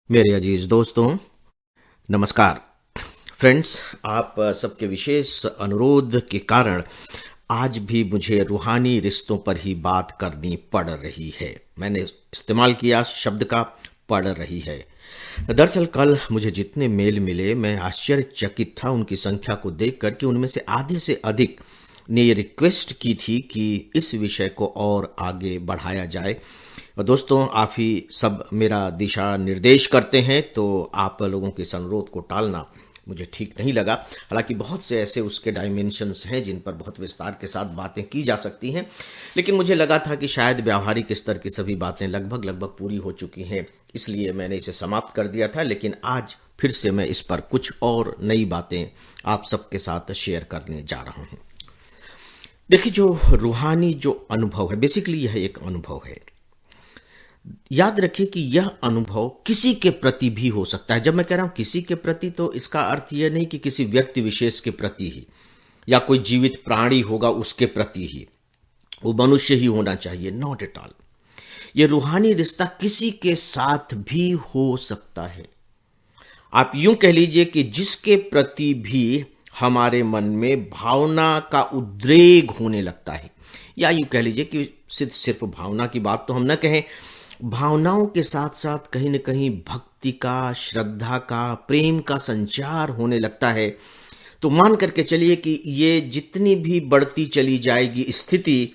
मेरे अजीज दोस्तों, नमस्कार। फ्रेंड्स, आप सबके विशेष अनुरोध के कारण आज भी मुझे रूहानी रिश्तों पर ही बात करनी पड़ रही है। मैंने इस्तेमाल किया शब्द का पड़ रही है। दरअसल कल मुझे जितने मेल मिले मैं आश्चर्यचकित था उनकी संख्या को देखकर कि उनमें से आधे से अधिक ने ये रिक्वेस्ट की थी कि इस विषय को और आगे बढ़ाया जाए। और दोस्तों, आप ही सब मेरा दिशा निर्देश करते हैं, तो आप लोगों के इस अनुरोध को टालना मुझे ठीक नहीं लगा। हालांकि बहुत से ऐसे उसके डायमेंशंस हैं जिन पर बहुत विस्तार के साथ बातें की जा सकती हैं, लेकिन मुझे लगा था कि शायद व्यावहारिक स्तर की सभी बातें लगभग पूरी हो चुकी हैं, इसलिए मैंने इसे समाप्त कर दिया था। लेकिन आज फिर से मैं इस पर कुछ और नई बातें आप सबके साथ शेयर करने जा रहा हूं। देखिए, जो रूहानी जो अनुभव है, बेसिकली यह एक अनुभव है। याद रखिए कि यह अनुभव किसी के प्रति भी हो सकता है। जब मैं कह रहा हूं किसी के प्रति, तो इसका अर्थ यह नहीं कि किसी व्यक्ति विशेष के प्रति ही या कोई जीवित प्राणी होगा उसके प्रति ही, वो मनुष्य ही होना चाहिए। Not at all. यह रूहानी रिश्ता किसी के साथ भी हो सकता है। आप यूं कह लीजिए कि जिसके प्रति भी हमारे मन में भावना का उद्रेक होने लगता है, या यूं कह लीजिए कि सिर्फ भावना की बात तो हम न कहें, भावनाओं के साथ साथ कहीं न कहीं भक्ति का, श्रद्धा का, प्रेम का संचार होने लगता है, तो मान करके चलिए कि ये जितनी भी बढ़ती चली जाएगी स्थिति,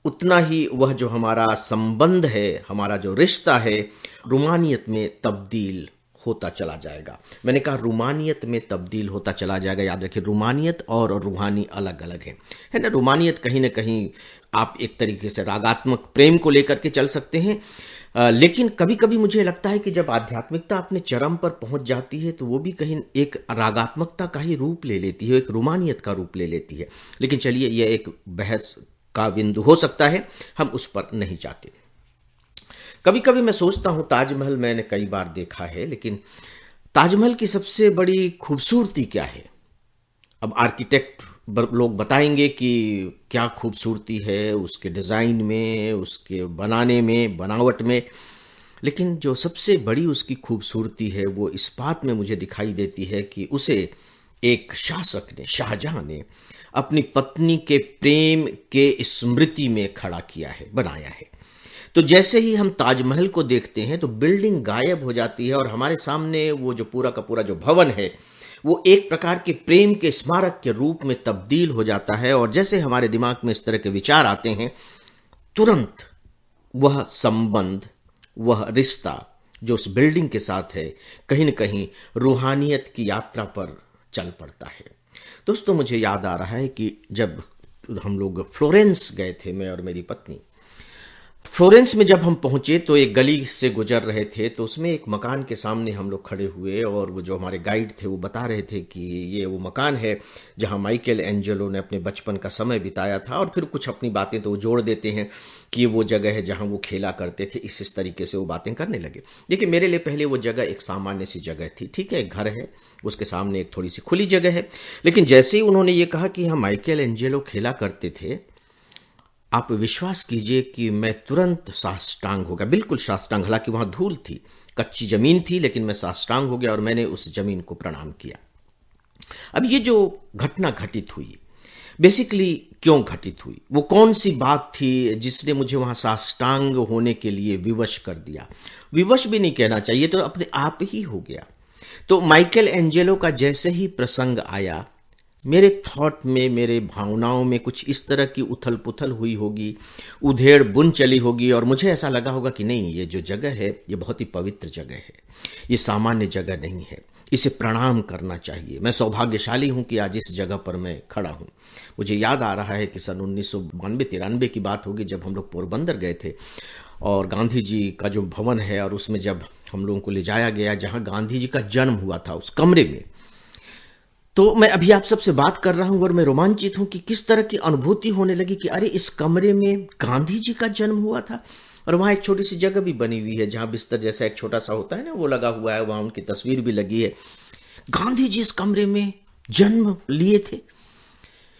उतना ही वह जो हमारा संबंध है, हमारा जो रिश्ता है, रूमानियत में तब्दील होता चला जाएगा। मैंने कहा रूमानियत में तब्दील होता चला जाएगा। याद रखिए, रूमानियत और रूहानी अलग अलग है ना। रूमानियत कहीं ना कहीं आप एक तरीके से रागात्मक प्रेम को लेकर के चल सकते हैं, लेकिन कभी कभी मुझे लगता है कि जब आध्यात्मिकता अपने चरम पर पहुंच जाती है तो वो भी कहीं एक रागात्मकता का ही रूप ले लेती है, एक रूमानियत का रूप ले लेती है। लेकिन चलिए, यह एक बहस का बिंदु हो सकता है, हम उस पर नहीं जाते। कभी कभी मैं सोचता हूं, ताजमहल मैंने कई बार देखा है, लेकिन ताजमहल की सबसे बड़ी खूबसूरती क्या है? अब आर्किटेक्ट लोग बताएंगे कि क्या खूबसूरती है उसके डिजाइन में, उसके बनाने में, बनावट में, लेकिन जो सबसे बड़ी उसकी खूबसूरती है वो इस बात में मुझे दिखाई देती है कि उसे एक शासक ने, शाहजहां ने, अपनी पत्नी के प्रेम के स्मृति में खड़ा किया है, बनाया है। तो जैसे ही हम ताजमहल को देखते हैं तो बिल्डिंग गायब हो जाती है और हमारे सामने वो जो पूरा का पूरा जो भवन है वो एक प्रकार के प्रेम के स्मारक के रूप में तब्दील हो जाता है। और जैसे हमारे दिमाग में इस तरह के विचार आते हैं, तुरंत वह संबंध, वह रिश्ता जो उस बिल्डिंग के साथ है, कहीं न कहीं रूहानियत की यात्रा पर चल पड़ता है। दोस्तों, मुझे याद आ रहा है कि जब हम लोग फ्लोरेंस गए थे, मैं और मेरी पत्नी, फ्लोरेंस में जब हम पहुंचे तो एक गली से गुजर रहे थे, तो उसमें एक मकान के सामने हम लोग खड़े हुए और वो जो हमारे गाइड थे वो बता रहे थे कि ये वो मकान है जहां माइकल एंजेलो ने अपने बचपन का समय बिताया था। और फिर कुछ अपनी बातें तो वो जोड़ देते हैं कि ये वो जगह है जहां वो खेला करते थे। इस तरीके से वो बातें करने लगे। देखिए, मेरे लिए पहले वो जगह एक सामान्य सी जगह थी। ठीक है, एक घर है, उसके सामने एक थोड़ी सी खुली जगह है, लेकिन जैसे ही उन्होंने ये कहा कि यहाँ माइकल एंजेलो खेला करते थे, आप विश्वास कीजिए कि मैं तुरंत साष्टांग हो गया, बिल्कुल साष्टांग। हालांकि वहां धूल थी, कच्ची जमीन थी, लेकिन मैं साष्टांग हो गया और मैंने उस जमीन को प्रणाम किया। अब ये जो घटना घटित हुई, बेसिकली क्यों घटित हुई, वो कौन सी बात थी जिसने मुझे वहां साष्टांग होने के लिए विवश कर दिया? विवश भी नहीं कहना चाहिए, तो अपने आप ही हो गया। तो माइकल एंजेलो का जैसे ही प्रसंग आया, मेरे थॉट में, मेरे भावनाओं में कुछ इस तरह की उथल पुथल हुई होगी, उधेड़ बुन चली होगी, और मुझे ऐसा लगा होगा कि नहीं, ये जो जगह है ये बहुत ही पवित्र जगह है, ये सामान्य जगह नहीं है, इसे प्रणाम करना चाहिए। मैं सौभाग्यशाली हूं कि आज इस जगह पर मैं खड़ा हूं। मुझे याद आ रहा है कि सन 1992-93 की बात होगी, जब हम लोग पोरबंदर गए थे और गांधी जी का जो भवन है, और उसमें जब हम लोगों को ले जाया गया जहां गांधी जी का जन्म हुआ था, उस कमरे में, तो मैं अभी आप सबसे बात कर रहा हूं और मैं रोमांचित हूं कि किस तरह की अनुभूति होने लगी कि अरे, इस कमरे में गांधी जी का जन्म हुआ था। और वहां एक छोटी सी जगह भी बनी हुई है जहां बिस्तर जैसा एक छोटा सा होता है ना, वो लगा हुआ है, वहां उनकी तस्वीर भी लगी है। गांधी जी इस कमरे में जन्म लिए थे,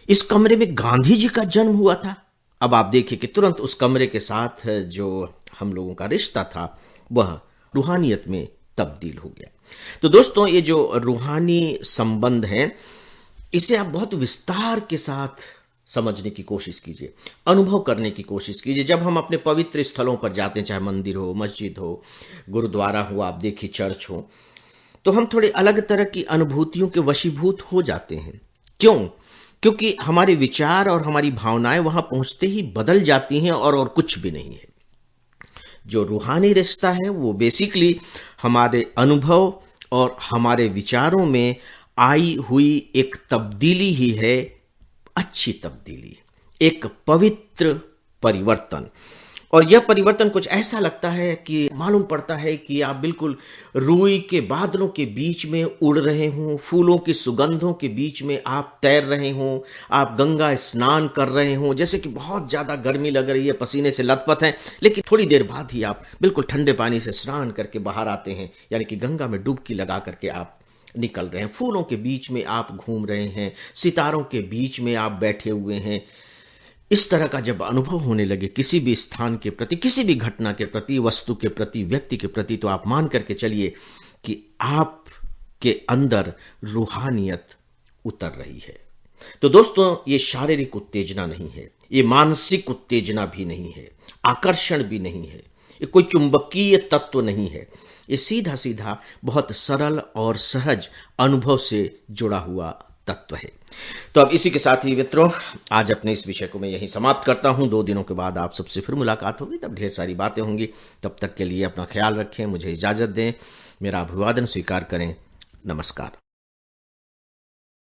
इस कमरे में गांधी जी का जन्म हुआ था। अब आप देखिए कि तुरंत उस कमरे के साथ जो हम लोगों का रिश्ता था वह रूहानियत में तब्दील हो गया। तो दोस्तों, ये जो रूहानी संबंध है, इसे आप बहुत विस्तार के साथ समझने की कोशिश कीजिए, अनुभव करने की कोशिश कीजिए। जब हम अपने पवित्र स्थलों पर जाते हैं, चाहे मंदिर हो, मस्जिद हो, गुरुद्वारा हो, आप देखिए चर्च हो, तो हम थोड़े अलग तरह की अनुभूतियों के वशीभूत हो जाते हैं। क्यों? क्योंकि हमारे विचार और हमारी भावनाएं वहां पहुंचते ही बदल जाती हैं और कुछ भी नहीं है। जो रूहानी रिश्ता है वो बेसिकली हमारे अनुभव और हमारे विचारों में आई हुई एक तब्दीली ही है, अच्छी तब्दीली, एक पवित्र परिवर्तन। और यह परिवर्तन कुछ ऐसा लगता है कि मालूम पड़ता है कि आप बिल्कुल रूई के बादलों के बीच में उड़ रहे हों, फूलों की सुगंधों के बीच में आप तैर रहे हों, आप गंगा स्नान कर रहे हों, जैसे कि बहुत ज़्यादा गर्मी लग रही है, पसीने से लथपथ हैं, लेकिन थोड़ी देर बाद ही आप बिल्कुल ठंडे पानी से स्नान करके बाहर आते हैं, यानी कि गंगा में डुबकी लगा करके आप निकल रहे हैं। फूलों के बीच में आप घूम रहे हैं, सितारों के बीच में आप बैठे हुए हैं। इस तरह का जब अनुभव होने लगे किसी भी स्थान के प्रति, किसी भी घटना के प्रति, वस्तु के प्रति, व्यक्ति के प्रति, तो आप मान करके चलिए कि आपके अंदर रूहानियत उतर रही है। तो दोस्तों, ये शारीरिक उत्तेजना नहीं है, ये मानसिक उत्तेजना भी नहीं है, आकर्षण भी नहीं है, ये कोई चुंबकीय तत्व नहीं है। ये सीधा सीधा बहुत सरल और सहज अनुभव से जुड़ा हुआ तत्व है। तो अब इसी के साथ ही मित्रों, आज अपने इस विषय को मैं यहीं समाप्त करता हूं। 2 दिनों के बाद आप सबसे फिर मुलाकात होगी, तब ढेर सारी बातें होंगी। तब तक के लिए अपना ख्याल रखें, मुझे इजाजत दें, मेरा अभिवादन स्वीकार करें। नमस्कार।